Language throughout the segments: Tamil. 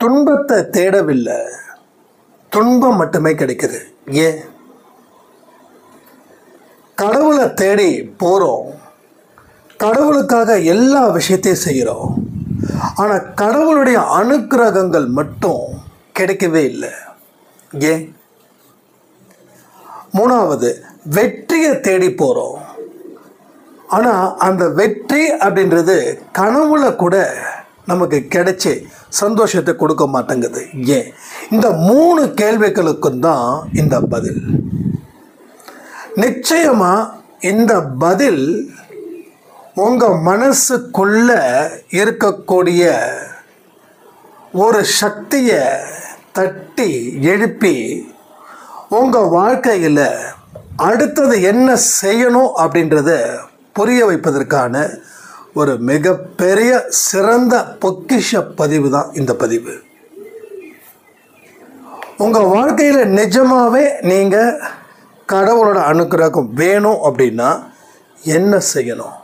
துன்பத்தை தேடவில்லை, துன்பம் மட்டுமே கிடைக்குது. ஏன்? கடவுளை தேடி போகிறோம், கடவுளுக்காக எல்லா விஷயத்தையும் செய்கிறோம். ஆனால் கடவுளுடைய அனுக்கிரகங்கள் மட்டும் கிடைக்கவே இல்லை. ஏன்? மூணாவது, வெற்றியை தேடி போகிறோம். ஆனால் அந்த வெற்றி அப்படின்றது கனவுல கூட நமக்கு கிடைச்சி சந்தோஷத்தை கொடுக்க மாட்டேங்குது. ஏன்? இந்த 3 கேள்விகளுக்கும் தான் இந்த பதில். நிச்சயமாக இந்த பதில் உங்கள் மனசுக்குள்ள இருக்கக்கூடிய ஒரு சக்தியை தட்டி எழுப்பி உங்கள் வாழ்க்கையில் அடுத்தது என்ன செய்யணும் அப்படின்றத புரிய வைப்பதற்கான ஒரு மிகப்பெரிய சிறந்த பொக்கிஷ பதிவு தான் இந்த பதிவு. உங்கள் வாழ்க்கையில் நிஜமாகவே நீங்கள் கடவுளோட அனுக்கிரகம் வேணும் அப்படின்னா என்ன செய்யணும்?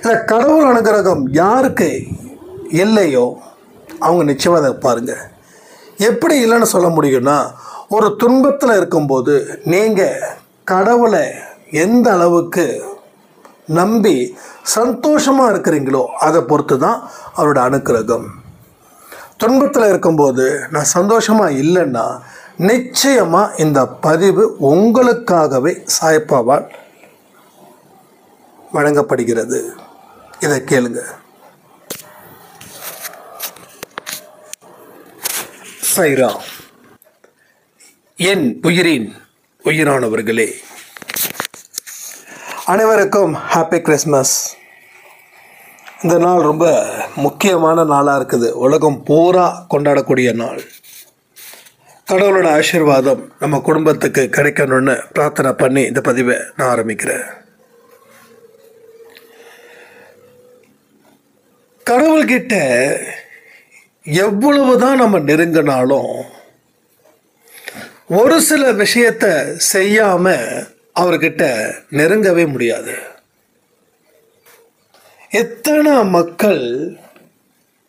இல்லை கடவுள் அனுக்கிரகம் யாருக்கு இல்லையோ அவங்க நிச்சயமாக அதை பாருங்கள். எப்படி இல்லைன்னு சொல்ல முடியும்னா, ஒரு துன்பத்தில் இருக்கும்போது நீங்கள் கடவுளை எந்த அளவுக்கு நம்பி சந்தோஷமாக இருக்கிறீங்களோ அதை பொறுத்து தான் அவரோட அனுக்கிரகம். துன்பத்தில் இருக்கும்போது நான் சந்தோஷமாக இல்லைன்னா நிச்சயமாக இந்த பதிவு உங்களுக்காகவே சாய்ப்பாவால் வழங்கப்படுகிறது. இதை கேளுங்க. சைரா. என் உயிரின் உயிரானவர்களே, அனைவருக்கும் ஹாப்பி கிறிஸ்மஸ். இந்த நாள் ரொம்ப முக்கியமான நாளாக இருக்குது. உலகம் பூரா கொண்டாடக்கூடிய நாள். கடவுளோட ஆசீர்வாதம் நம்ம குடும்பத்துக்கு கிடைக்கணும்னு பிரார்த்தனை பண்ணி இந்த பதிவை நான் ஆரம்பிக்கிறேன். கடவுள்கிட்ட எவ்வளவுதான் நம்ம நெருங்கினாலும் ஒரு சில விஷயத்தை செய்யாமல் அவர்கிட்ட நெருங்கவே முடியாது. எத்தனை மக்கள்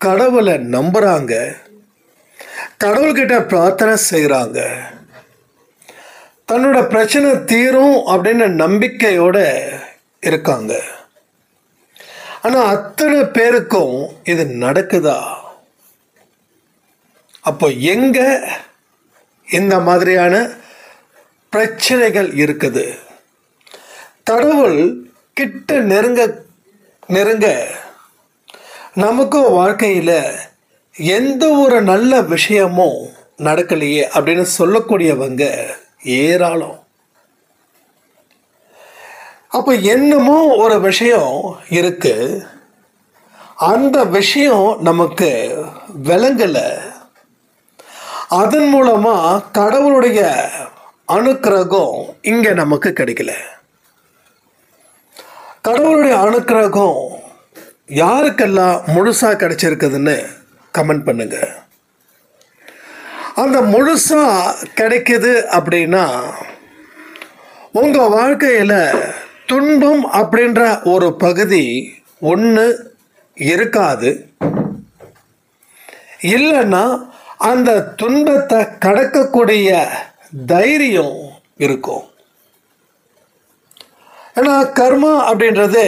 கடவுளை நம்புகிறாங்க, கடவுள்கிட்ட பிரார்த்தனை செய்கிறாங்க, தன்னோட பிரச்சனை தீரும் அப்படின்னு நம்பிக்கையோடு இருக்காங்க. ஆனால் அத்தனை பேருக்கும் இது நடக்குதா? அப்போ எங்கே இந்த மாதிரியான பிரச்சனைகள் இருக்குது? கடவுள் கிட்ட நெருங்க நெருங்க நமக்கும் வாழ்க்கையில் எந்த ஒரு நல்ல விஷயமும் நடக்கலையே அப்படின்னு சொல்லக்கூடியவங்க ஏராளம். அப்போ என்னமோ ஒரு விஷயம் இருக்கு, அந்த விஷயம் நமக்கு விளங்கலை, அதன் மூலமாக கடவுளுடைய அனுக்கிரகம் இங்கே நமக்கு கிடைக்கல. கடவுளுடைய அனுக்கிரகம் யாருக்கெல்லாம் முழுசாக கிடைச்சிருக்குதுன்னு கமெண்ட் பண்ணுங்க. அந்த முழுசாக கிடைக்குது அப்படின்னா உங்கள் வாழ்க்கையில் துன்பம் அப்படின்ற ஒரு பகுதி ஒன்று இருக்காது. இல்லைன்னா அந்த துன்பத்தை கடக்கக்கூடிய தைரியம் இருக்கும். ஏன்னா கர்மா அப்படின்றது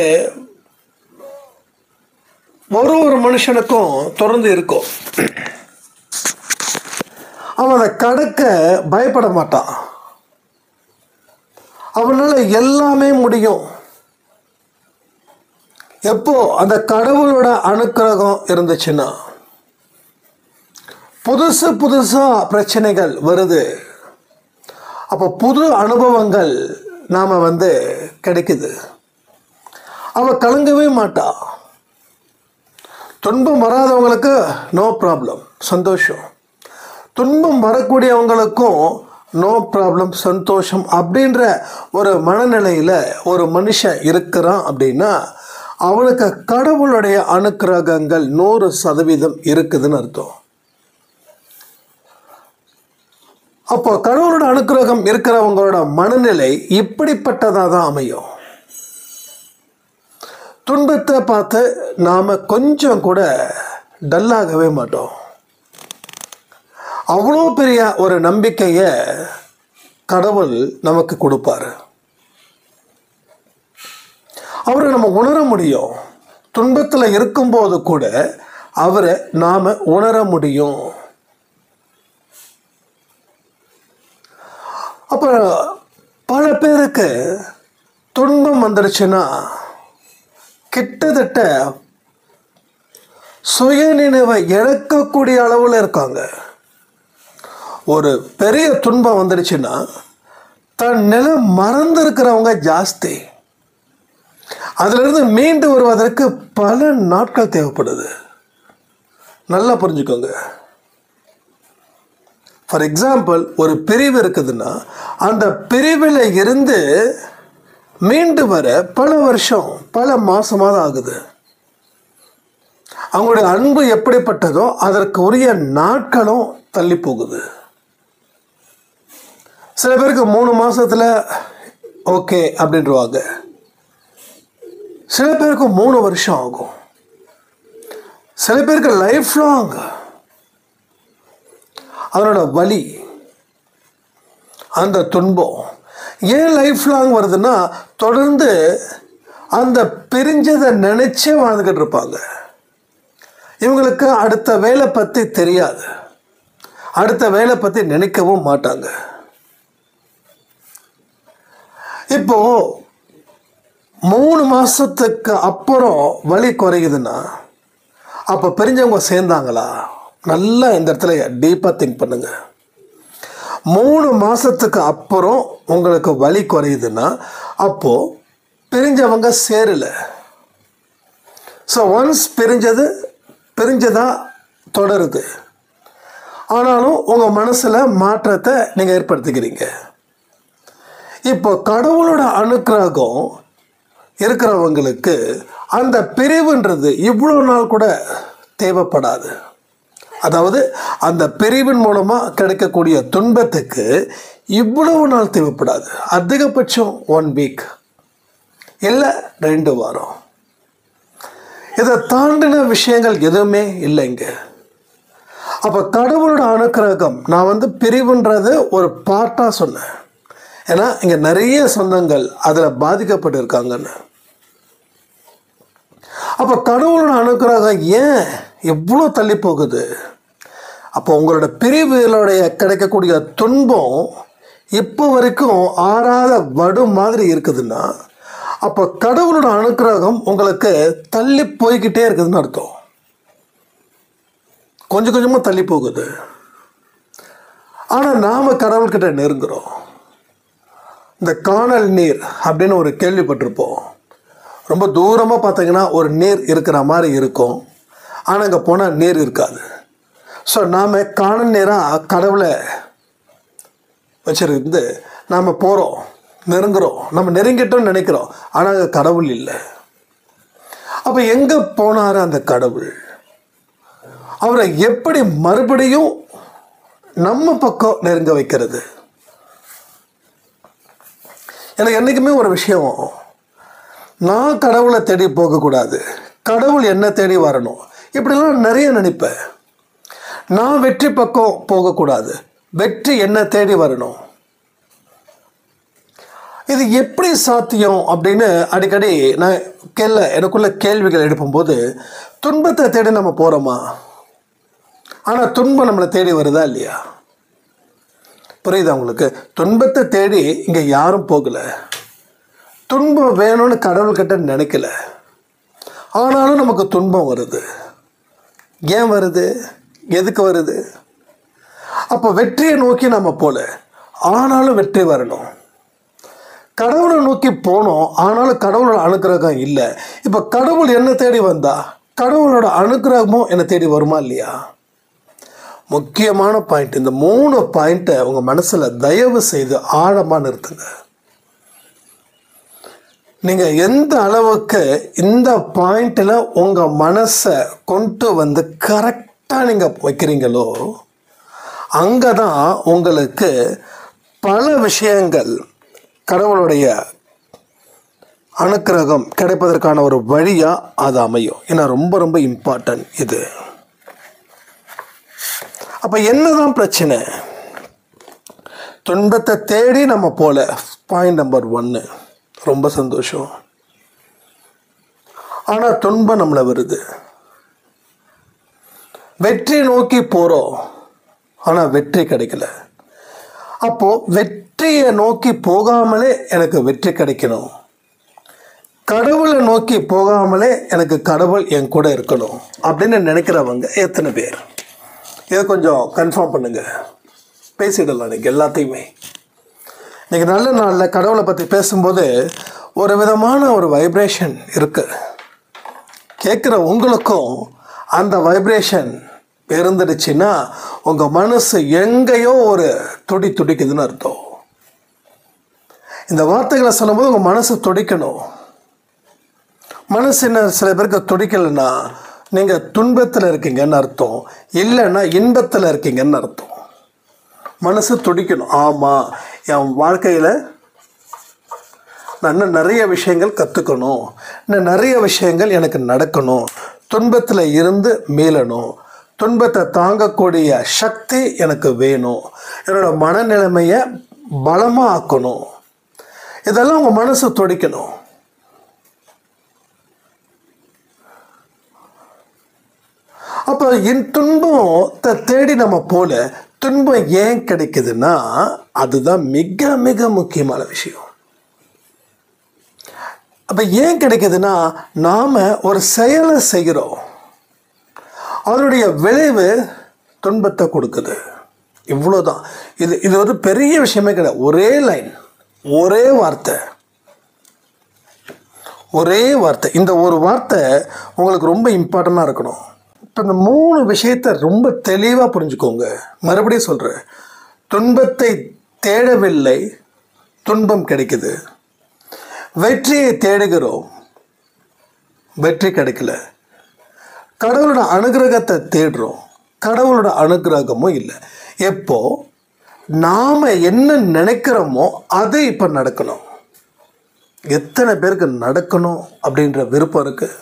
ஒரு மனுஷனுக்கும் தொடர்ந்து இருக்கும். அவன் அதை கடக்க பயப்பட மாட்டான். அவனால் எல்லாமே முடியும். எப்போ அந்த கடவுளோட அனுக்கிரகம் இருந்துச்சுன்னா புதுசாக பிரச்சனைகள் வருது. அப்போ புது அனுபவங்கள் நாம் கிடைக்குது. அவள் கலங்கவே மாட்டா. துன்பம் வராதவங்களுக்கு நோ ப்ராப்ளம், சந்தோஷம். துன்பம் வரக்கூடியவங்களுக்கும் நோ ப்ராப்ளம், சந்தோஷம் அப்படின்ற ஒரு மனநிலையில் ஒரு மனுஷன் இருக்கிறான் அப்படின்னா அவனுக்கு கடவுளுடைய அனுக்கிரகங்கள் 100% இருக்குதுன்னு அர்த்தம். அப்போ கடவுளோட அனுக்கிரகம் இருக்கிறவங்களோட மனநிலை இப்படிப்பட்டதாக தான் அமையும். துன்பத்தை பார்த்து நாம் கொஞ்சம் கூட டல்லாகவே மாட்டோம். அவ்வளோ பெரிய ஒரு நம்பிக்கையை கடவுள் நமக்கு கொடுப்பாரு. அவரை நம்ம உணர முடியும். துன்பத்தில் இருக்கும்போது கூட அவரை நாம் உணர முடியும். அப்போ பல பேருக்கு துன்பம் வந்துடுச்சுன்னா கிட்டத்தட்ட சுயநினைவை இழக்கக்கூடிய அளவில் இருக்காங்க. ஒரு பெரிய துன்பம் வந்துடுச்சுன்னா தன் நிலை மறந்துருக்கிறவங்க ஜாஸ்தி. அதிலிருந்து மீண்டு வருவதற்கு பல நாட்கள் தேவைப்படுது. நல்லா புரிஞ்சுக்கோங்க. ஃபார் எக்ஸாம்பிள், ஒரு பிரிவு இருக்குதுன்னா அந்த பிரிவில் இருந்து மீண்டு வர பல வருஷம், பல மாசமாக ஆகுது. அவங்களுடைய அன்பு எப்படிப்பட்டதோ அதற்கு உரிய நாட்களும் தள்ளி போகுது. சில பேருக்கு 3 மாசத்துல ஓகே அப்படின்றவாங்க. சில பேருக்கு 3 வருஷம் ஆகும். சில பேருக்கு லைஃப் லாங். அதனோட வலி, அந்த துன்பம் ஏன் லைஃப் லாங் வருதுன்னா தொடர்ந்து அந்த பிரிஞ்சதை நினைச்சே வாழ்ந்துக்கிட்டு இருப்பாங்க. இவங்களுக்கு அடுத்த வேலை பற்றி தெரியாது, அடுத்த வேலை பற்றி நினைக்கவும் மாட்டாங்க. இப்போ 3 மாசத்துக்கு அப்புறம் வலி குறையுதுன்னா அப்போ பிரிஞ்சவங்க சேர்ந்தாங்களா? நல்லா இந்த இடத்துல டீப்பாக திங்க் பண்ணுங்க. 3 மாசத்துக்கு அப்புறம் உங்களுக்கு வலி குறையுதுன்னா அப்போ பிரிஞ்சவங்க சேரல. ஸோ ஒன்ஸ் பிரிஞ்சதா தொடருது. ஆனாலும் உங்கள் மனசில் மாற்றத்தை நீங்கள் ஏற்படுத்திக்கிறீங்க. இப்போ கடவுளோட அனுக்கிரகம் இருக்கிறவங்களுக்கு அந்த பிரிவுன்றது இவ்வளோ நாள் கூட தேவைப்படாது. அதாவது அந்த பிரிவின் மூலமாக கிடைக்கக்கூடிய துன்பத்துக்கு இவ்வளவு நாள் தேவைப்படாது. அதிகபட்சம் 1 வீக் இல்லை 2 வாரம். இதை தாண்டின விஷயங்கள் எதுவுமே இல்லைங்க. அப்போ கடவுளோட அனுக்கிரகம், நான் பிரிவுன்றது ஒரு பார்ட்டாக சொன்னேன். ஏன்னா இங்கே நிறைய சொந்தங்கள் அதில் பாதிக்கப்பட்டு இருக்காங்கன்னு. அப்போ கடவுளோட அனுக்கிரகம் ஏன் எவ்வளோ தள்ளி போகுது? அப்போ உங்களோட பிரிவுகளுடைய கிடைக்கக்கூடிய துன்பம் இப்போ வரைக்கும் ஆறாத வடு மாதிரி இருக்குதுன்னா அப்போ கடவுளோட அனுக்கிரகம் உங்களுக்கு தள்ளி போய்கிட்டே இருக்குதுன்னு அர்த்தம். கொஞ்சம் கொஞ்சமாக தள்ளி போகுது. ஆனால் நாம் கடவுள்கிட்ட நெருங்குறோம். இந்த காணல் நீர் அப்படின்னு ஒரு கேள்விப்பட்டிருப்போம். ரொம்ப தூரமாக பார்த்தீங்கன்னா ஒரு நீர் இருக்கிற மாதிரி இருக்கும், ஆனால் அங்கே போனால் நீர் இருக்காது. ஸோ நாம் காணல் நீராக கடவுளை வச்சிருந்து நாம் போகிறோம், நெருங்குறோம். நம்ம நெருங்கிட்டோம்னு நினைக்கிறோம், ஆனால் அங்கே கடவுள் இல்லை. அப்போ எங்கே போனார் அந்த கடவுள்? அவரை எப்படி மறுபடியும் நம்ம பக்கம் நெருங்க வைக்கிறது? எனக்கு என்றைக்குமே ஒரு விஷயம், நான் கடவுளை தேடி போகக்கூடாது, கடவுள் என்ன தேடி வரணும், இப்படிலாம் நிறைய நினைப்பேன். நான் வெற்றி பக்கம் போகக்கூடாது, வெற்றி என்ன தேடி வரணும். இது எப்படி சாத்தியம் அப்படின்னு அடிக்கடி நான் எனக்குள்ள கேள்விகள் எழுப்பும்போது, துன்பத்தை தேடி நம்ம போகிறோமா? ஆனால் துன்பம் நம்மளை தேடி வருதா இல்லையா? புரியுதா உங்களுக்கு? துன்பத்தை தேடி இங்கே யாரும் போகலை. துன்பம் வேணும்னு கடவுள்கிட்ட நினைக்கல, ஆனாலும் நமக்கு துன்பம் வருது. ஏன் வருது? எதுக்கு வருது? அப்போ வெற்றியை நோக்கி நம்ம போல, ஆனாலும் வெற்றி வரணும். கடவுளை நோக்கி போனோம், ஆனாலும் கடவுளோட அனுக்கிரகம் இல்லை. இப்போ கடவுள் என்ன தேடி வந்தா கடவுளோட அனுக்கிரகமும் என்னை தேடி வருமா இல்லையா? முக்கியமான பாயிண்ட். இந்த 3 பாயிண்ட்டை உங்கள் மனசில் தயவு செய்து ஆழமாக நிறுத்துங்க. நீங்கள் எந்த அளவுக்கு இந்த பாயிண்டில் உங்கள் மனசை கொண்டு வந்து கரெக்டாக நீங்கள் வைக்கிறீங்களோ அங்கே தான் உங்களுக்கு பல விஷயங்கள் கடவுளுடைய அனுக்கிரகம் கிடைப்பதற்கான ஒரு வழியாக அது அமையும். ஏன்னா ரொம்ப ரொம்ப இம்பார்ட்டன்ட் இது. அப்போ என்னதான் பிரச்சனை? துன்பத்தை தேடி நம்ம போல. பாயிண்ட் நம்பர் 1, ரொம்ப சந்தோஷம். ஆனால் துன்பம் நம்மளை வருது. வெற்றி நோக்கி போகிறோம், ஆனால் வெற்றி கிடைக்கல. அப்போது வெற்றியை நோக்கி போகாமலே எனக்கு வெற்றி கிடைக்கணும், கடவுளை நோக்கி போகாமலே எனக்கு கடவுள் என் கூட இருக்கணும் அப்படின்னு நினைக்கிறவங்க எத்தனை பேர்? இதை கொஞ்சம் கன்ஃபார்ம் பண்ணுங்க. பேசிடலாம் இன்றைக்கி எல்லாத்தையுமே. இன்றைக்கி நல்ல நாளில் கடவுளை பற்றி பேசும்போது ஒரு விதமான ஒரு வைப்ரேஷன் இருக்குது. கேட்குற உங்களுக்கும் அந்த வைப்ரேஷன் இருந்துடுச்சுன்னா உங்கள் மனசு எங்கேயோ ஒரு துடிக்குதுன்னு அர்த்தம். இந்த வார்த்தைகளை சொல்லும்போது உங்கள் மனசு துடிக்கணும். மனசு என்ன, சில பேருக்கு துடிக்கலைன்னா நீங்கள் துன்பத்தில் இருக்கீங்கன்னு அர்த்தம், இல்லைன்னா இன்பத்தில் இருக்கீங்கன்னு அர்த்தம். மனசு துடிக்கணும். ஆமாம், என் வாழ்க்கையில் நான் இன்னும் நிறைய விஷயங்கள் கற்றுக்கணும், இன்னும் நிறைய விஷயங்கள் எனக்கு நடக்கணும், துன்பத்தில் இருந்து மீளணும், துன்பத்தை தாங்கக்கூடிய சக்தி எனக்கு வேணும், என்னோடய மனநிலைமையை பலமாக ஆக்கணும். இதெல்லாம் உங்கள் மனசு துடிக்கணும். அப்போ என் துன்பத்தை தேடி நம்ம போல துன்பம் ஏன் கிடைக்குதுன்னா அதுதான் மிக மிக முக்கியமான விஷயம். அப்போ ஏன் கிடைக்குதுன்னா நாம் ஒரு செயலை செய்கிறோம், அதனுடைய விளைவு துன்பத்தை கொடுக்குது. இவ்வளோதான். இது ஒரு பெரிய விஷயமே கிடையாது. ஒரே லைன், ஒரே வார்த்தை. இந்த ஒரு வார்த்தை உங்களுக்கு ரொம்ப இம்பார்ட்டண்ட்டாக இருக்கணும். இப்போ இந்த 3 விஷயத்தை ரொம்ப தெளிவாக புரிஞ்சுக்கோங்க. மறுபடியும் சொல்கிறேன், துன்பத்தை தேடவில்லை, துன்பம் கிடைக்குது. வெற்றியை தேடுகிறோம், வெற்றி கிடைக்கல. கடவுளோட அனுகிரகத்தை தேடுறோம், கடவுளோட அனுகிரகமும் இல்லை. எப்போ நாம் என்ன நினைக்கிறோமோ அது இப்போ நடக்கணும். எத்தனை பேருக்கு நடக்கணும் அப்படின்ற விருப்பம் இருக்குது?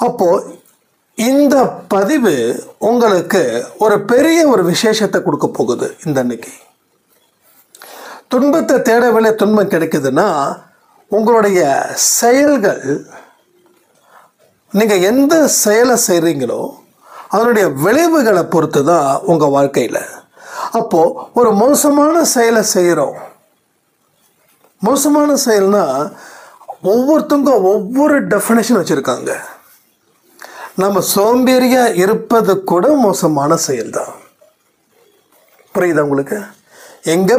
அப்போது இந்த பதிவு உங்களுக்கு ஒரு பெரிய ஒரு விசேஷத்தை கொடுக்க போகுது. இந்த அன்னைக்கு துன்பத்தை தேடவில்லை, துன்பம் கிடைக்குதுன்னா உங்களுடைய செயல்கள், நீங்கள் எந்த செயலை செய்கிறீங்களோ அதனுடைய விளைவுகளை பொறுத்து தான் உங்கள் வாழ்க்கையில். அப்போது ஒரு மோசமான செயலை செய்கிறோம். மோசமான செயல்னா ஒவ்வொருத்தவங்க ஒவ்வொரு டெஃபினேஷன் வச்சுருக்காங்க. நம்ம சோம்பேறியாக இருப்பது கூட மோசமான செயல்தான். புரியுதா உங்களுக்கு? எங்கே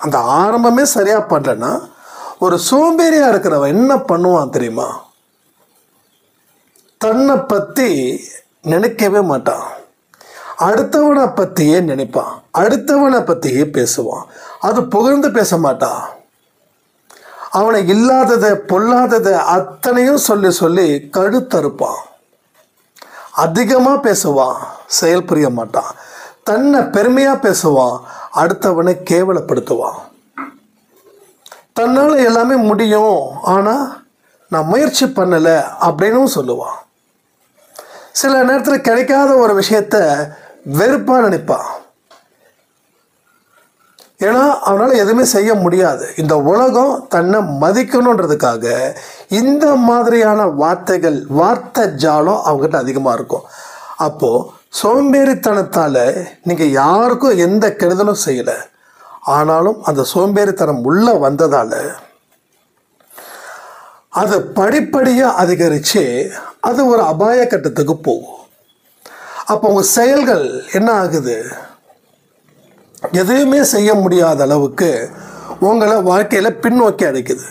அந்த ஆரம்பமே சரியாக பண்ணலன்னா ஒரு சோம்பேறியாக இருக்கிறவன் என்ன பண்ணுவான் தெரியுமா? தன்னை பற்றி நினைக்கவே மாட்டான், அடுத்தவனை பற்றியே நினைப்பான், அடுத்தவனை பற்றியே பேசுவான். அது புகழ்ந்து பேச மாட்டான். அவனை இல்லாததை பொல்லாததை அத்தனையும் சொல்லி சொல்லி கழுத்தறுப்பான். அதிகமாக பேசுவான், செயல் புரிய மாட்டான். தன்னை பெருமையாக பேசுவான், அடுத்தவனை கேவலப்படுத்துவான். தன்னால் எல்லாமே முடியும், ஆனால் நான் முயற்சி பண்ணலை அப்படின்னு சொல்லுவான். சில நேரத்தில் கிடைக்காத ஒரு விஷயத்த வெறுப்பாக நினைப்பான். ஏன்னா அவனால் எதுவுமே செய்ய முடியாது. இந்த உலகம் தன்னை மதிக்கணுன்றதுக்காக இந்த மாதிரியான வார்த்தைகள், வார்த்தை ஜாலம் அவங்ககிட்ட அதிகமாக இருக்கும். அப்போது சோம்பேறித்தனத்தால் நீங்கள் யாருக்கும் எந்த கெடுதலும் செய்யலை, ஆனாலும் அந்த சோம்பேறித்தனம் உள்ளே வந்ததால் அது படிப்படியாக அதிகரித்து அது ஒரு அபாய கட்டத்துக்கு போகும். அப்போ உங்கள் செயல்கள் என்ன ஆகுது? எதுவுமே செய்ய முடியாத அளவுக்கு உங்களை வாழ்க்கையில் பின்னோக்கி அடைக்குது.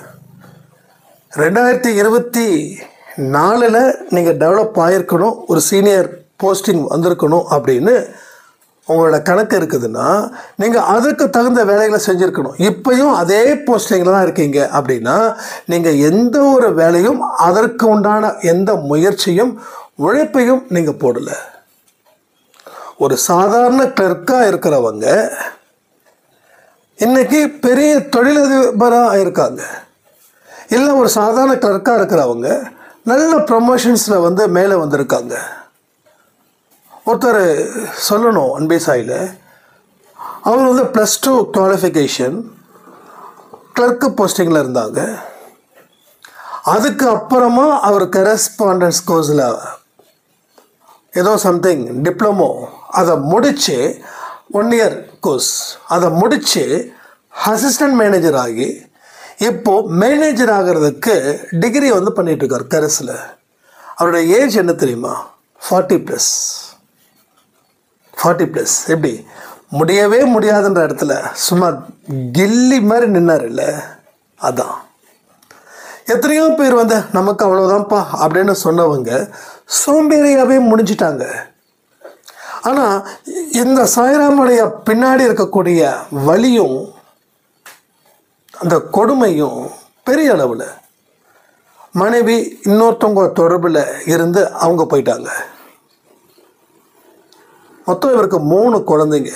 2024 நீங்கள் டெவலப் ஆகிருக்கணும், ஒரு சீனியர் போஸ்டிங் வந்திருக்கணும் அப்படின்னு உங்களோட கணக்கு இருக்குதுன்னா நீங்கள் அதுக்கு தகுந்த வேலைகளை செஞ்சுருக்கணும். இப்போயும் அதே போஸ்டிங்கில் தான் இருக்கீங்க அப்படின்னா நீங்கள் எந்த ஒரு வேலையும் அதற்கு உண்டான எந்த முயற்சியும் உழைப்பையும் நீங்கள் போடலை. ஒரு சாதாரண கிளர்க்காக இருக்கிறவங்க இன்றைக்கி பெரிய தொழிலதிபராக இருக்காங்க. இல்லை ஒரு சாதாரண கிளர்க்காக இருக்கிறவங்க நல்ல ப்ரமோஷன்ஸில் வந்து மேலே வந்திருக்காங்க. ஒருத்தர் சொல்லணும், அன்பே சாயில், அவர் வந்து +2 குவாலிஃபிகேஷன் கிளர்க்கு போஸ்டிங்கில் இருந்தாங்க. அதுக்கு அப்புறமா அவர் கரஸ்பாண்டன்ஸ் கோர்ஸில் ஏதோ சம்திங் டிப்ளமோ அதை முடித்து 1 இயர் கோர்ஸ் அதை முடித்து அசிஸ்டன்ட் மேனேஜர் ஆகி இப்போது மேனேஜர் ஆகிறதுக்கு டிகிரி வந்து பண்ணிகிட்ருக்கார் கரஸில். அவருடைய ஏஜ் என்ன தெரியுமா? 40+. எப்படி முடியவே முடியாதுன்ற இடத்துல சும்மா கில்லி மாதிரி நின்னார் இல்லை? அதான். எத்தனையோ பேர் வந்து நமக்கு அவ்வளோதான்ப்பா அப்படின்னு சொன்னவங்க சோம்பேறியாகவே முடிஞ்சிட்டாங்க. ஆனால் இந்த சாய்ராமுடைய பின்னாடி இருக்கக்கூடிய வலியும் அந்த கொடுமையும் பெரிய அளவில். மனைவி இன்னொருத்தவங்க தொடர்பில் இருந்து அவங்க போயிட்டாங்க. மொத்தம் இவருக்கு 3 குழந்தைங்க.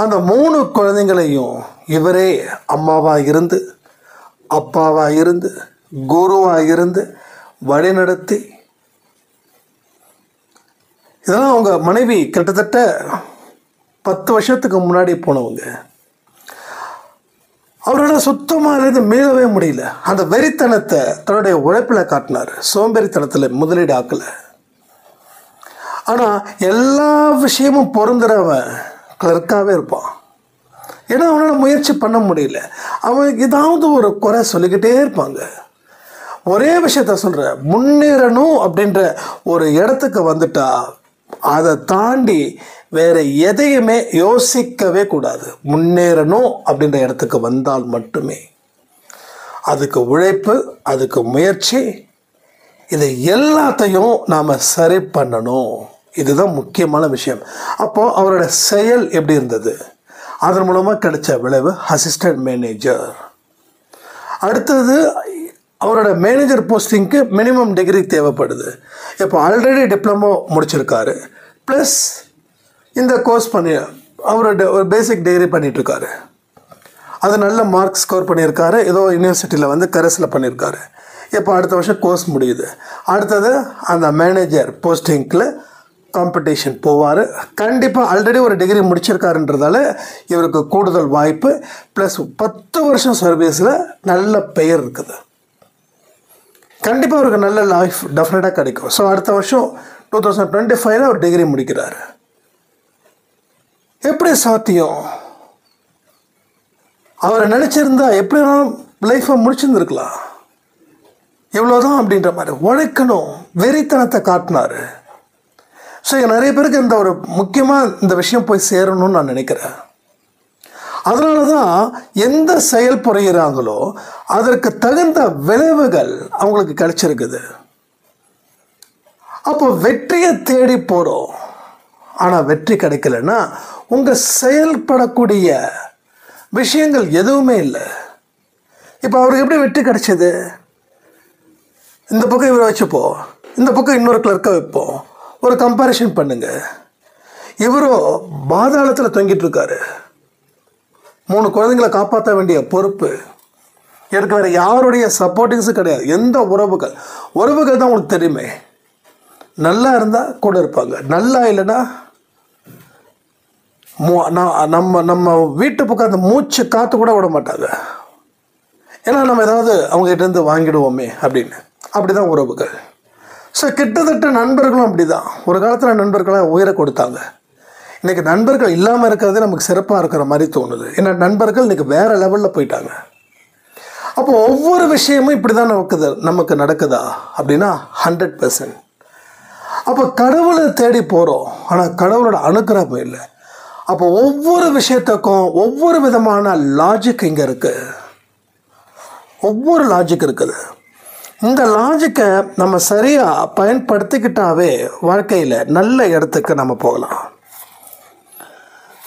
அந்த 3 குழந்தைங்களையும் இவரே அம்மாவாக இருந்து, அப்பாவாக இருந்து, குருவாக இருந்து வழிநடத்தி, இதெல்லாம் அவங்க மனைவி கிட்டத்தட்ட 10 வருஷத்துக்கு முன்னாடி போனவங்க. அவரால் சுத்தமாக இருந்து மீளவே முடியல. அந்த வெறித்தனத்தை தன்னுடைய உழைப்பில் காட்டினார், சோம்பேறித்தனத்தில் முதலீடு ஆக்கலை. ஆனால் எல்லா விஷயமும் பொருந்துறவன் கிளர்க்காகவே இருப்பான். ஏன்னா அவனால் முயற்சி பண்ண முடியல. அவன் ஏதாவது ஒரு குறை சொல்லிக்கிட்டே இருப்பாங்க. ஒரே விஷயத்த சொல்கிறேன், முன்னேறணும் அப்படின்ற ஒரு இடத்துக்கு வந்துட்டா அதை தாண்டி வேறு எதையுமே யோசிக்கவே கூடாது. முன்னேறணும் அப்படின்ற இடத்துக்கு வந்தால் மட்டுமே அதுக்கு உழைப்பு, அதுக்கு முயற்சி, இதை எல்லாத்தையும் நாம் சரி பண்ணணும். இதுதான் முக்கியமான விஷயம். அப்போது அவரோட செயல் எப்படி இருந்தது? அதன் மூலமாக கிடைச்ச விளைவு அசிஸ்டன்ட் மேனேஜர். அடுத்தது அவரோட மேனேஜர் போஸ்டிங்க்கு மினிமம் டிகிரி தேவைப்படுது. இப்போ ஆல்ரெடி டிப்ளமோ முடிச்சிருக்காரு, ப்ளஸ் இந்த கோர்ஸ் பண்ணி அவரோட ஒரு பேசிக் டிகிரி பண்ணிகிட்ருக்காரு. அது நல்ல மார்க் ஸ்கோர் பண்ணியிருக்காரு. ஏதோ யூனிவர்சிட்டியில் வந்து கரஸில் பண்ணியிருக்காரு. இப்போ அடுத்த வருஷம் கோர்ஸ் முடியுது. அடுத்தது அந்த மேனேஜர் போஸ்டிங்கில் காம்படிஷன் போவார். கண்டிப்பாக ஆல்ரெடி ஒரு டிகிரி முடிச்சிருக்காருன்றதால இவருக்கு கூடுதல் வாய்ப்பு, ப்ளஸ் 10 வருஷம் சர்வீஸில் நல்ல பெயர் இருக்குது. கண்டிப்பாக அவருக்கு நல்ல லைஃப் டெஃபினட்டாக கிடைக்கும். ஸோ அடுத்த வருஷம் 2025 அவர் டிகிரி முடிக்கிறார். எப்படி சாத்தியம்? அவரை நினச்சிருந்தா எப்படி வேணாலும் லைஃப்பை முடிச்சிருந்துருக்கலாம். இவ்வளோதான் அப்படின்ற மாதிரி உழைக்கணும், வெறித்தனத்தை காட்டினார். ஸோ நிறைய பேருக்கு இந்த ஒரு முக்கியமாக இந்த விஷயம் போய் சேரணும்னு நான் நினைக்கிறேன். அதனால தான் எந்த செயல் புரிகிறாங்களோ அதற்கு தகுந்த விளைவுகள் அவங்களுக்கு கிடைச்சிருக்குது. அப்போ வெற்றியை தேடி போகிறோம், ஆனால் வெற்றி கிடைக்கலன்னா உங்கள் செயல்படக்கூடிய விஷயங்கள் எதுவுமே இல்லை. இப்போ அவருக்கு எப்படி வெற்றி கிடைச்சது? இந்த பக்கம் இவரை வச்சுப்போம், இந்த பக்கம் இன்னொரு கிளர்க்கை வைப்போம், ஒரு கம்பேரிஷன் பண்ணுங்க. இவரோ பாதாளத்தில் தொங்கிட்டு இருக்காரு. 3 குழந்தைங்களை காப்பாற்ற வேண்டிய பொறுப்பு எனக்கு வேறு யாருடைய சப்போர்ட்டிங்ஸும் கிடையாது. எந்த உறவுகள் தான் உங்களுக்கு தெரியுமே, நல்லா இருந்தால் கூட இருப்பாங்க, நல்லா இல்லைன்னா நம்ம வீட்டு பக்கம் அந்த மூச்சு காற்று கூட விட மாட்டாங்க. ஏன்னா நம்ம ஏதாவது அவங்ககிட்டேருந்து வாங்கிடுவோமே அப்படின்னு. அப்படி தான் உறவுகள். ஸோ கிட்டத்தட்ட நண்பர்களும் அப்படி தான். ஒரு காலத்தில் நண்பர்களாக உயிரை கொடுத்தாங்க. இன்றைக்கி நண்பர்கள் இல்லாமல் இருக்கிறதே நமக்கு சிறப்பாக இருக்கிற மாதிரி தோணுது. ஏன்னா நண்பர்கள் இன்றைக்கி வேறு லெவலில் போயிட்டாங்க. அப்போ ஒவ்வொரு விஷயமும் இப்படி தான் நமக்கு நடக்குதா அப்படின்னா 100%. அப்போ கடவுளை தேடி போகிறோம், ஆனால் கடவுளோட அனுக்கிரகம் இல்லை. அப்போ ஒவ்வொரு விஷயத்துக்கும் ஒவ்வொரு விதமான லாஜிக் இங்கே இருக்குது. ஒவ்வொரு லாஜிக் இருக்குது. இந்த லாஜிக்கை நம்ம சரியாக பயன்படுத்திக்கிட்டாவே வாழ்க்கையில் நல்ல இடத்துக்கு நம்ம போகலாம்.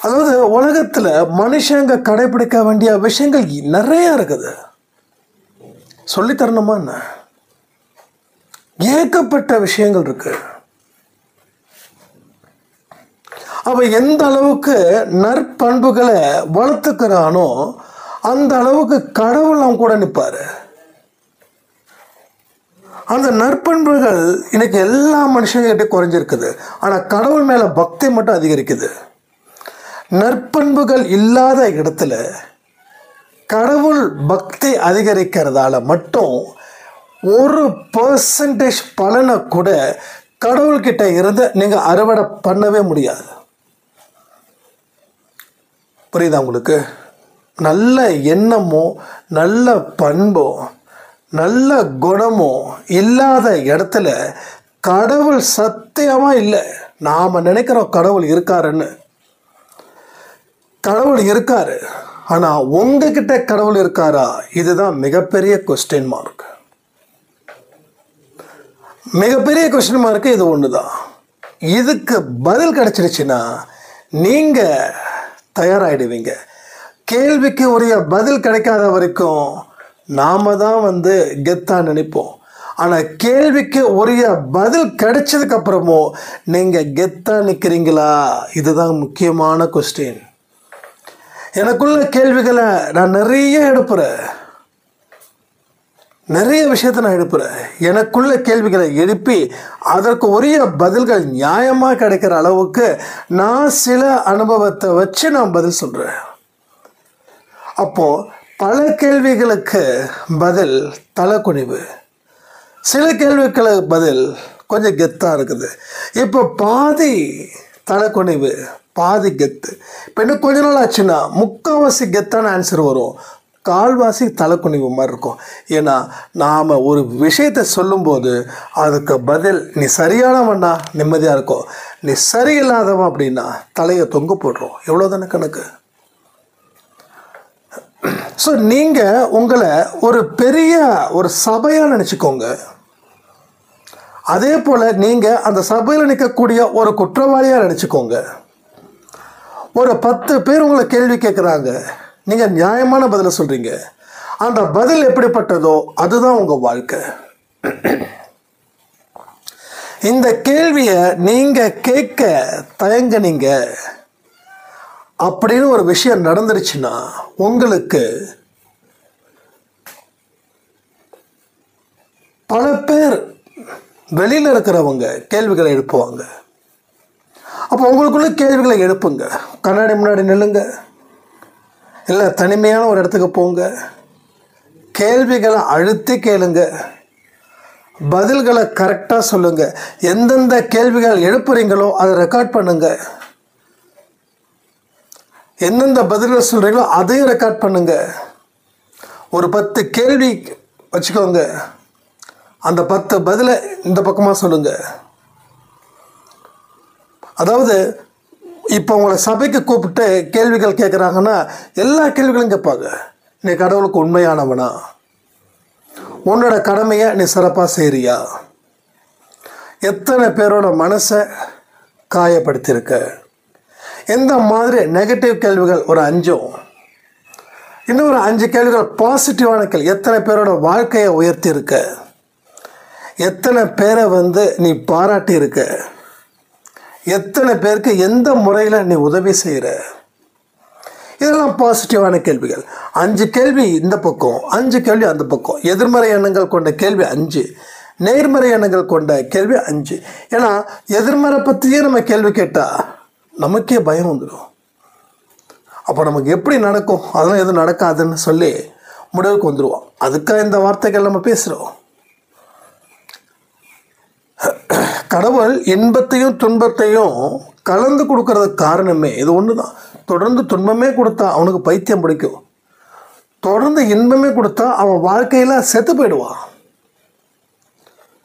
அதாவது உலகத்தில் மனுஷங்க கடைபிடிக்க வேண்டிய விஷயங்கள் நிறையா இருக்குது. சொல்லித்தரணுமா என்ன? ஏகப்பட்ட விஷயங்கள் இருக்கு. அவன் எந்த அளவுக்கு நற்பண்புகளை வளர்த்துக்கிறானோ அந்த அளவுக்கு கடவுள் அவன் கூட நிற்பார். அந்த நற்பண்புகள் இன்னைக்கு எல்லா மனுஷங்ககிட்ட குறைஞ்சிருக்குது. ஆனால் கடவுள் மேலே பக்தி மட்டும் அதிகரிக்குது. நற்பண்புகள் இல்லாத இடத்துல கடவுள் பக்தி அதிகரிக்கிறதால மட்டும் 1% பலனை கூட கடவுள்கிட்ட இருந்து நீங்கள் அறுவடை பண்ணவே முடியாது. புரியுதா உங்களுக்கு? நல்ல எண்ணமோ நல்ல பண்போ நல்ல குணமோ இல்லாத இடத்துல கடவுள் சத்தியமாக இல்லை. நாம் நினைக்கிறோம் கடவுள் இருக்காருன்னு. கடவுள் இருக்காரு, ஆனால் உங்ககிட்ட கடவுள் இருக்காரா? இதுதான் மிகப்பெரிய கொஸ்டின் மார்க். மிகப்பெரிய கொஸ்டின் மார்க்கு இது ஒன்று தான். இதுக்கு பதில் கிடைச்சிருச்சுன்னா நீங்கள் தயாராகிடுவீங்க. கேள்விக்கு உரிய பதில் கிடைக்காத வரைக்கும் நாம் தான் கெத்தாக நினைப்போம். ஆனால் கேள்விக்கு உரிய பதில் கிடைச்சதுக்கப்புறமும் நீங்கள் கெத்தாக நிற்கிறீங்களா? இதுதான் முக்கியமான கொஸ்டின். எனக்குள்ள கேள்விகளை நான் நிறைய எழுப்புறேன். நிறைய விஷயத்தை நான் எழுப்புறேன். எனக்குள்ள கேள்விகளை எழுப்பி அதற்கு உரிய பதில்கள் நியாயமாக கிடைக்கிற அளவுக்கு நான் சில அனுபவத்தை வச்சு நான் பதில் சொல்கிறேன். அப்போது பல கேள்விகளுக்கு பதில் தலைக்குனிவு, சில கேள்விகளுக்கு பதில் கொஞ்சம் கெத்தாக இருக்குது. இப்போ பாதி தலைக்குனிவு பாதி கெத்து. இப்போ இன்னும் கொஞ்ச நாள் ஆச்சுன்னா முக்கால்வாசி கெத்தான ஆன்சர் வரும், கால்வாசி தலைக்குனிவு மாதிரி இருக்கும். ஏன்னா நாம் ஒரு விஷயத்தை சொல்லும்போது அதுக்கு பதில் நீ சரியானவன்னா நிம்மதியாக இருக்கும், நீ சரியில்லாதவன் அப்படின்னா தலையை தொங்க போடுறோம். எவ்வளோதானே கணக்கு? ஸோ நீங்கள் உங்களை ஒரு பெரிய ஒரு சபையாக நினச்சிக்கோங்க. அதே போல் நீங்கள் அந்த சபையில் நிற்கக்கூடிய ஒரு குற்றவாளியாக நினச்சிக்கோங்க. ஒரு 10 பேர் உங்களை கேள்வி கேட்குறாங்க, நீங்கள் நியாயமான பதிலை சொல்கிறீங்க. அந்த பதில் எப்படிப்பட்டதோ அதுதான் உங்கள் வாழ்க்கை. இந்த கேள்வியை நீங்கள் கேட்க தயங்குனீங்க அப்படின்னு ஒரு விஷயம் நடந்துருச்சுன்னா உங்களுக்கு பல பேர் வெளியில் இருக்கிறவங்க கேள்விகளை எழுப்புவாங்க. அப்போ உங்களுக்குள்ள கேள்விகளை எழுப்புங்க. கண்ணாடி முன்னாடி நில்லுங்க, இல்லை தனிமையான ஒரு இடத்துக்கு போங்க, கேள்விகளை அழுத்தி கேளுங்க, பதில்களை கரெக்டாக சொல்லுங்கள். எந்தெந்த கேள்விகள் எழுப்புறீங்களோ அதை ரெக்கார்ட் பண்ணுங்க. எந்தெந்த பதில்கள் சொல்கிறீங்களோ அதையும் ரெக்கார்ட் பண்ணுங்க. ஒரு 10 கேள்வி வச்சுக்கோங்க, அந்த 10 பதிலை இந்த பக்கமாக சொல்லுங்கள். அதாவது இப்போ உங்களை சபைக்கு கூப்பிட்டு கேள்விகள் கேட்குறாங்கன்னா எல்லா கேள்விகளும் கேட்பாங்க. நீ கடவுளுக்கு உண்மையானவனா? உன்னோட கடமையை நீ சிறப்பாக செய்கிறியா? எத்தனை பேரோட மனசை காயப்படுத்தியிருக்க? எந்த மாதிரி நெகட்டிவ் கேள்விகள் ஒரு 5, இன்னும் ஒரு 5 கேள்விகள் பாசிட்டிவான கேள்வி. எத்தனை பேரோட வாழ்க்கையை உயர்த்தியிருக்க? எத்தனை பேரை நீ பாராட்டியிருக்க? எத்தனை பேருக்கு எந்த முறையில் நீ உதவி செய்கிற? இதெல்லாம் பாசிட்டிவான கேள்விகள். 5 கேள்வி இந்த பக்கம், 5 கேள்வி அந்த பக்கம். எதிர்மறை எண்ணங்கள் கொண்ட கேள்வி 5, நேர்மறை எண்ணங்கள் கொண்ட கேள்வி 5. ஏன்னா எதிர்மறை பற்றியே நம்ம கேள்வி கேட்டால் நமக்கே பயம் வந்துடும். அப்போ நமக்கு எப்படி நடக்கும், அதெல்லாம் எதுவும் நடக்காதுன்னு சொல்லி முடிவுக்கு வந்துடுவோம். அதுக்காக இந்த வார்த்தைகள் நம்ம பேசுகிறோம். கடவுள் இன்பத்தையும் துன்பத்தையும் கலந்து கொடுக்கறதுக்கு காரணமே இது ஒன்று தான். தொடர்ந்து துன்பமே கொடுத்தா அவனுக்கு பைத்தியம் பிடிக்கும், தொடர்ந்து இன்பமே கொடுத்தா அவன் வாழ்க்கையில் செத்து போயிடுவான்,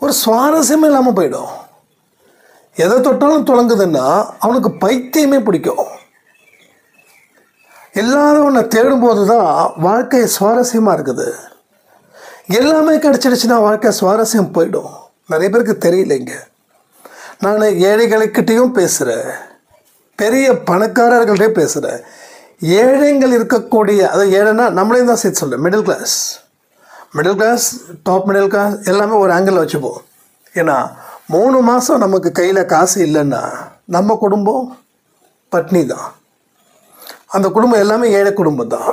ஒரு சுவாரஸ்யமே இல்லாமல் போயிடும். எதை தொட்டாலும் தொடங்குதுன்னா அவனுக்கு பைத்தியமே பிடிக்கும். இல்லாதவனை தேடும்போது தான் வாழ்க்கை சுவாரஸ்யமாக இருக்குது. எல்லாமே கிடச்சிடுச்சுன்னா வாழ்க்கை சுவாரஸ்யம் போயிடும். நிறைய பேருக்கு தெரியலைங்க. நான் ஏழைகளுக்கிட்டையும் பேசுகிறேன், பெரிய பணக்காரர்கள்ட்டையும் பேசுகிறேன். ஏழைகள் இருக்கக்கூடிய, அது ஏழைன்னா நம்மளையும் தான் சேர்த்து சொல்கிறேன், middle class, top middle class எல்லாமே ஒரு ஆங்கிளில் வச்சுப்போம். ஏன்னா 3 மாதம் நமக்கு கையில் காசு இல்லைன்னா நம்ம குடும்பம் பட்னி தான். அந்த குடும்பம் எல்லாமே ஏழை குடும்பம் தான்.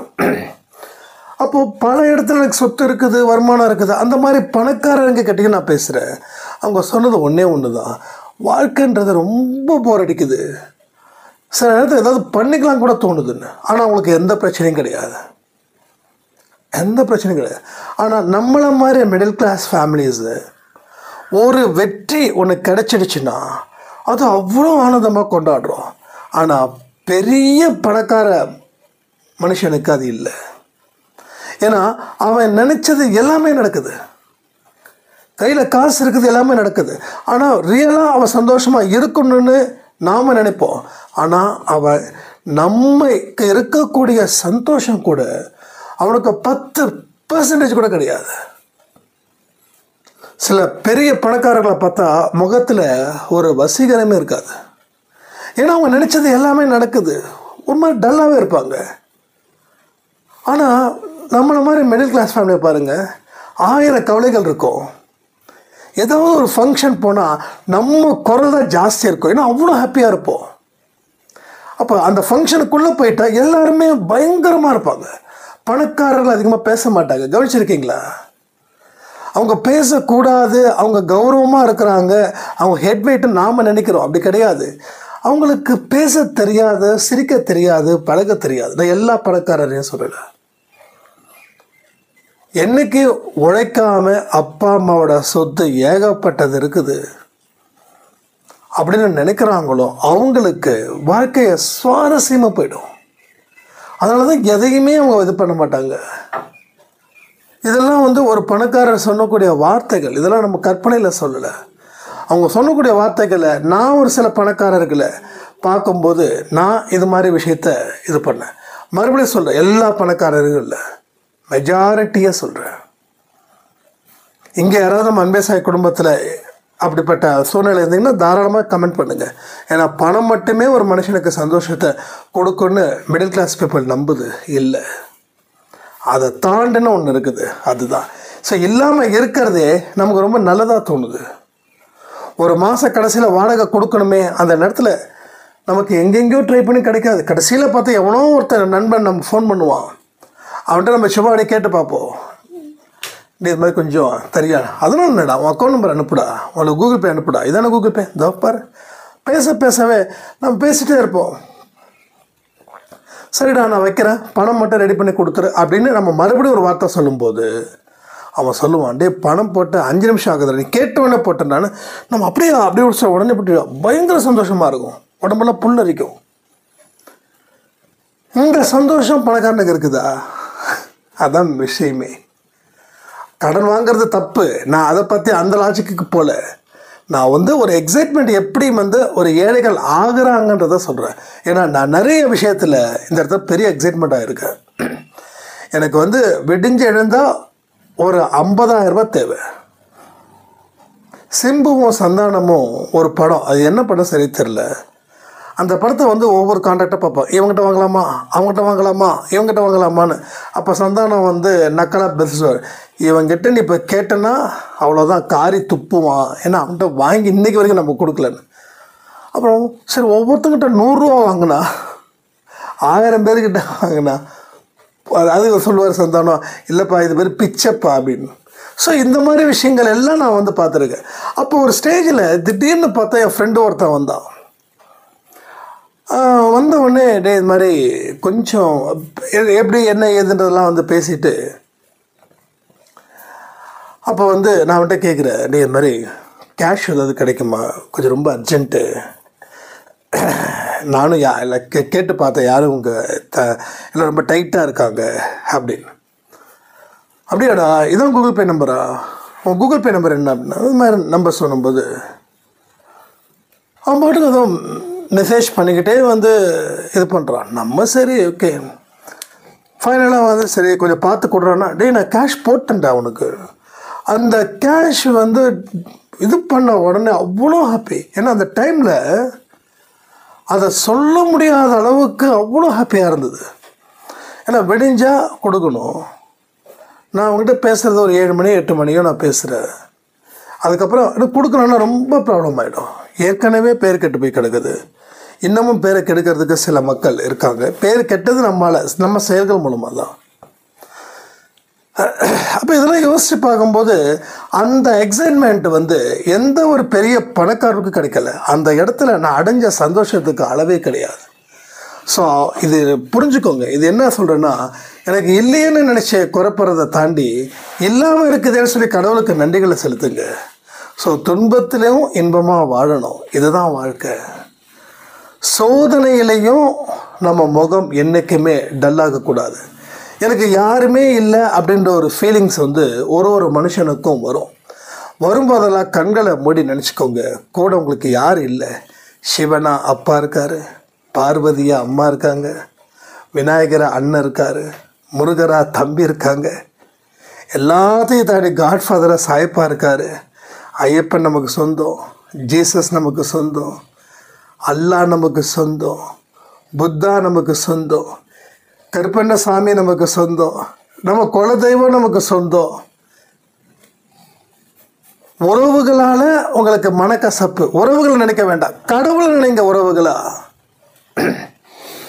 அப்போது பல இடத்துல எனக்கு சொத்து இருக்குது, வருமானம் இருக்குது. அந்த மாதிரி பணக்காரங்க கிட்டே நான் பேசுகிறேன். அவங்க சொன்னது ஒன்றே ஒன்று தான், வாழ்க்கைன்றது ரொம்ப போர் அடிக்குது, சில நேரத்தில் ஏதாவது பண்ணிக்கலாம் கூட தோணுதுன்னு. ஆனால் அவங்களுக்கு எந்த பிரச்சனையும் கிடையாது, எந்த பிரச்சனையும் கிடையாது. ஆனால் நம்மளை மாதிரி மிடில் கிளாஸ் ஃபேமிலிஸு ஒரு வெற்றி ஒன்று கிடச்சிடுச்சுன்னா அது அவ்வளோ ஆனந்தமாக கொண்டாடுறோம். ஆனால் பெரிய பணக்கார மனுஷனுக்கு அது இல்லை. ஏன்னா அவன் நினச்சது எல்லாமே நடக்குது, கையில் காசு இருக்குது, எல்லாமே நடக்குது. ஆனால் ரியலாக அவன் சந்தோஷமாக இருக்கணும்னு நாம் நினைப்போம். ஆனால் அவன் நம்மக்கு இருக்கக்கூடிய சந்தோஷம் கூட அவனுக்கு 10% கூட கிடையாது. சில பெரிய பணக்காரர்களை பார்த்தா முகத்தில் ஒரு வசீகரமே இருக்காது. ஏன்னா அவங்க நினச்சது எல்லாமே நடக்குது, ஒரு மாதிரி டல்லாகவே இருப்பாங்க. ஆனால் நம்மளை மாதிரி மிடில் கிளாஸ் ஃபேமிலியை பாருங்கள், 1000 கவலைகள் இருக்கும். ஏதாவது ஒரு ஃபங்க்ஷன் போனால் நம்ம குரல் தான் ஜாஸ்தியாக இருக்கும், ஏன்னா அவ்வளோ ஹாப்பியாக இருப்போம். அப்போ அந்த ஃபங்க்ஷனுக்குள்ளே போயிட்டால் எல்லாருமே பயங்கரமாக இருப்பாங்க. பணக்காரர்கள் அதிகமாக பேச மாட்டாங்க, கவனிச்சிருக்கீங்களா? அவங்க பேசக்கூடாது, அவங்க கௌரவமாக இருக்கிறாங்க, அவங்க ஹெட் வெயிட்டுன்னு நாம் நினைக்கிறோம். அப்படி கிடையாது. அவங்களுக்கு பேச தெரியாது, சிரிக்க தெரியாது, பழக தெரியாது. நான் எல்லா பணக்காரரையும் சொல்லலை. என்னைக்கு உழைக்காமல் அப்பா அம்மாவோட சொத்து ஏகப்பட்டது இருக்குது அப்படின்னு நினைக்கிறாங்களோ அவங்களுக்கு வாழ்க்கையை சுவாரஸ்யமாக போயிடும். அதனால தான் எதையுமே அவங்க இது பண்ண மாட்டாங்க. இதெல்லாம் ஒரு பணக்காரர் சொல்லக்கூடிய வார்த்தைகள், இதெல்லாம் நம்ம கற்பனையில் சொல்லலை. அவங்க சொல்லக்கூடிய வார்த்தைகளை நான் ஒரு சில பணக்காரர்களை பார்க்கும்போது நான் இது மாதிரி விஷயத்த இது பண்ணேன். மறுபடியும் சொல்கிறேன், எல்லா பணக்காரர்களும் இல்லை, மெஜாரிட்டியாக சொல்கிறேன். இங்கே யாராவது நம்ம அன்பேசாய் குடும்பத்தில் அப்படிப்பட்ட சூழ்நிலை இருந்தீங்கன்னா தாராளமாக கமெண்ட் பண்ணுங்கள். ஏன்னா பணம் மட்டுமே ஒரு மனுஷனுக்கு சந்தோஷத்தை கொடுக்குன்னு மிடில் கிளாஸ் பீப்புள் நம்புது இல்லை, அதை தாண்டின ஒன்று இருக்குது, அதுதான். ஸோ இல்லாமல் இருக்கிறதே நமக்கு ரொம்ப நல்லதாக தோணுது. ஒரு மாத கடைசியில் வாடகை கொடுக்கணுமே, அந்த நேரத்தில் நமக்கு எங்கெங்கேயோ ட்ரை பண்ணி கிடைக்காது. கடைசியில் பார்த்தா எவனோ ஒருத்தர் நண்பன் நம்ம ஃபோன் பண்ணுவான், அவன்கிட்ட நம்ம சும்மா அப்படியே கேட்டு பார்ப்போம், நீ இது மாதிரி கொஞ்சம் தெரியா, அதெல்லாம் என்னடா உன் அக்கௌண்ட் நம்பர் அனுப்புடா, உங்களுக்கு கூகுள் பே அனுப்புடா, இதானே கூகுள் பே, இதோ பாரு. பேசவே நம்ம பேசிகிட்டே இருப்போம். சரிடா நான் வைக்கிறேன், பணம் மட்டும் ரெடி பண்ணி கொடுத்துரு அப்படின்னு நம்ம மறுபடியும் ஒரு வார்த்தை சொல்லும்போது அவன் சொல்லுவான், டே பணம் போட்டு 5 நிமிஷம் ஆகுது, நீ கேட்டவொடனே போட்டேன்னான்னு நம்ம அப்படியே ஒரு உடனே போட்டு பயங்கர சந்தோஷமாக இருக்கும், உடம்பெல்லாம் புல்லரிக்கும். இந்த சந்தோஷம் பணக்காரனுக்கு இருக்குதா? அதான் விஷயமே. கடன் வாங்கிறது தப்பு, நான் அதை பற்றி அந்த லாஜிக்கு போல. நான் ஒரு எக்ஸைட்மெண்ட் எப்படி ஒரு ஏழைகள் ஆகுறாங்கன்றத சொல்கிறேன். ஏன்னா நான் நிறைய விஷயத்தில் இந்த இடத்துல பெரிய எக்ஸைட்மெண்ட்டாக இருக்கேன். எனக்கு விடிஞ்சு எழுந்தால் ஒரு 50,000 ரூபாய் தேவை. சிம்புவும் சந்தானமும் ஒரு படம், அது என்ன படம் சரி தெரில, அந்த படத்தை ஒவ்வொரு கான்ட்ராக்டாக பார்ப்போம், இவங்ககிட்ட வாங்கலாமா, அவங்ககிட்ட வாங்கலாமா, இவங்ககிட்ட வாங்கலாமான்னு. அப்போ சந்தானம் நக்கலாக பேசுவார், இவங்கிட்ட நீ இப்போ கேட்டேன்னா அவ்வளோதான், காரி துப்புவான், ஏன்னா அவன்கிட்ட வாங்கி இன்றைக்கி வரைக்கும் நம்ம கொடுக்கலன்னு. அப்புறம் சரி ஒவ்வொருத்தங்கிட்ட 100 ரூபா வாங்கினா, 1000 பேர்கிட்ட வாங்கினா, அது சொல்லுவார் சந்தானம், இல்லைப்பா இது பேர் பிச்சைப்பா அப்படின்னு. ஸோ இந்த மாதிரி விஷயங்கள் எல்லாம் நான் பார்த்துருக்கேன். அப்போ ஒரு ஸ்டேஜில் திடீர்னு பார்த்தா என் ஃப்ரெண்டு ஒருத்தன் வந்தான். வந்த உடனே டே இது மாதிரி கொஞ்சம் எப்படி என்ன ஏதுன்றதெல்லாம் பேசிட்டு, அப்போ நான் அவன்கிட்ட கேட்குறேன், டே இது மாதிரி கேஷ் ஏதாவது கிடைக்குமா, கொஞ்சம் ரொம்ப அர்ஜென்ட்டு, நானும் இல்லை கேட்டு பார்த்தேன், யாரும் உங்கள் எல்லாம் ரொம்ப டைட்டாக இருக்காங்க அப்படின்னு. அப்படியாடா, இதான் கூகுள் பே நம்பரா, உன் கூகுள் பே நம்பர் என்ன அப்படின்னா, அது மாதிரி நம்பர் சொல்லும்போது அவன் பாட்டுக்கு எதுவும் மெசேஜ் பண்ணிக்கிட்டே இது பண்ணுறான். நம்ம சரி ஓகே ஃபைனலாக சரி கொஞ்சம் பார்த்து கொடுறான்னா, டே நான் கேஷ் போட்டேன்டா உனக்கு. அந்த கேஷ் இது பண்ண உடனே அவ்வளோ ஹாப்பி. ஏன்னா அந்த டைமில் அதை சொல்ல முடியாத அளவுக்கு அவ்வளோ ஹாப்பியாக இருந்தது. ஏன்னா விடிஞ்சால் கொடுக்கணும், நான் அவங்ககிட்ட பேசுகிறது ஒரு 7 மணி 8 மணியோ நான் பேசுகிறேன். அதுக்கப்புறம் எனக்கு கொடுக்கணுன்னா ரொம்ப ப்ராப்ளம் ஆகிடும். ஏற்கனவே பேர் கெட்டு போய் கிடக்குது, இன்னமும் பேரை கெடுக்கிறதுக்கு சில மக்கள் இருக்காங்க. பேர் கெட்டது நம்ம செயல்கள் மூலமாக தான். அப்போ இதெல்லாம் யோசித்து பார்க்கும்போது அந்த எக்ஸைட்மெண்ட் வந்து எந்த ஒரு பெரிய பணக்காரருக்கும் கிடைக்கல. அந்த இடத்துல நான் அடைஞ்ச சந்தோஷத்துக்கு அளவே கிடையாது. ஸோ இது புரிஞ்சுக்கோங்க. இது என்ன சொல்கிறேன்னா, எனக்கு இல்லைன்னு நினச்ச குறைப்பறதை தாண்டி இல்லாமல் இருக்குதுன்னு சொல்லி கடவுளுக்கு நன்றிகளை செலுத்துங்க. ஸோ துன்பத்திலையும் இன்பமாக வாழணும். இதுதான் வாழ்க்கை. சோதனையிலையும் நம்ம முகம் என்றைக்குமே டல்லாகக்கூடாது. எனக்கு யாருமே இல்லை அப்படின்ற ஒரு ஃபீலிங்ஸ் வந்து ஒரு மனுஷனுக்கும் வரும். வரும்போதெல்லாம் கண்களை மூடி நினச்சிக்கோங்க, கூட உங்களுக்கு யார் இல்லை. சிவனா அப்பா இருக்கார், பார்வதியா அம்மா இருக்காங்க, விநாயகரா அண்ணன் இருக்கார், முருகரா தம்பி இருக்காங்க, எல்லாத்தையும் தாண்டி காட்ஃபாதரா சாயப்பா இருக்கார், ஐயப்பன் நமக்கு சொந்தம், ஜீசஸ் நமக்கு சொந்தம், அல்லாஹ் நமக்கு சொந்தம், புத்தா நமக்கு சொந்தம், கருப்பண்ண சாமி நமக்கு சொந்தம், நம்ம குலதெய்வம் நமக்கு சொந்தம். உறவுகளால் உங்களுக்கு மனக்கசப்பு, உறவுகளை நினைக்க வேண்டாம், கடவுளை நினைங்க உறவுகளா.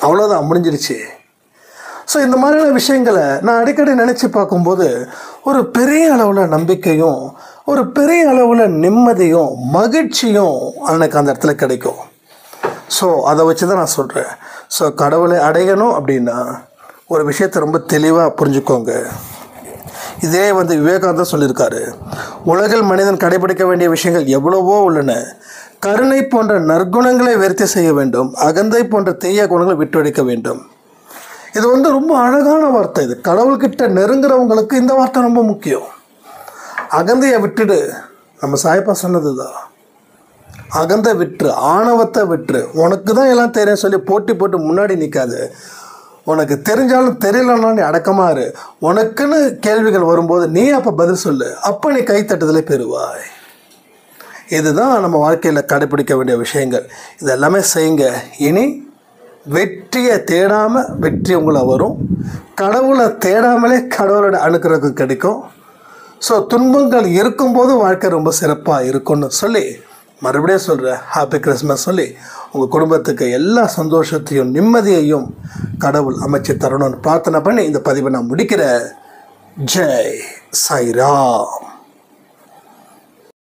அவ்வளோதான், முடிஞ்சிருச்சு. ஸோ இந்த மாதிரியான விஷயங்களை நான் அடிக்கடி நினச்சி பார்க்கும்போது ஒரு பெரிய அளவில் நம்பிக்கையும் ஒரு பெரிய அளவில் நிம்மதியும் மகிழ்ச்சியும் எனக்கு அந்த இடத்துல கிடைக்கும். ஸோ அதை வச்சு தான் நான் சொல்கிறேன். ஸோ கடவுளை அடையணும் அப்படின்னா ஒரு விஷயத்தை ரொம்ப தெளிவாக புரிஞ்சுக்கோங்க. இதே வந்து விவேகானந்தர் சொல்லியிருக்காரு, உலகில் மனிதன் கடைபிடிக்க வேண்டிய விஷயங்கள் எவ்வளவோ உள்ளன. கருணை போன்ற நற்குணங்களை விருத்தி செய்ய வேண்டும், அகந்தை போன்ற தீய குணங்களை விட்டுவிக்க வேண்டும். இது வந்து ரொம்ப அழகான வார்த்தை. இது கடவுள்கிட்ட நெருங்குறவங்களுக்கு இந்த வார்த்தை ரொம்ப முக்கியம். அகந்தையை விட்டுடு, நம்ம சாயப்பா சொன்னது தான். அகந்தை விட்டுரு, ஆணவத்தை விட்டுரு. உனக்கு தான் எல்லாம் தெரியும் சொல்லி போட்டு முன்னாடி நிற்காது. உனக்கு தெரிஞ்சாலும் தெரியலன்னா நீ அடக்கமாக இரு. உனக்குன்னு கேள்விகள் வரும்போது நீ அப்போ பதில் சொல்லு. அப்போ நீ கைத்தட்டுதலை பெறுவாய். இதுதான் நம்ம வாழ்க்கையில் கடைப்பிடிக்க வேண்டிய விஷயங்கள். இதெல்லாமே செய்யுங்க. இனி வெற்றியை தேடாமல் வெற்றி உங்களை வரும். கடவுளை தேடாமலே கடவுளோட அனுக்கிரகம் கிடைக்கும். ஸோ துன்பங்கள் இருக்கும்போது வாழ்க்கை ரொம்ப சிறப்பாக இருக்கும்னு சொல்லி மறுபடியும் சொல்கிறேன், ஹாப்பி கிறிஸ்மஸ் சொல்லி உங்கள் குடும்பத்துக்கு எல்லா சந்தோஷத்தையும் நிம்மதியையும் கடவுள் அமைச்சு தரணும்னு பிரார்த்தனை பண்ணி இந்த பதிவை நான் முடிக்கிறேன். ஜெய் சாய்ராம்.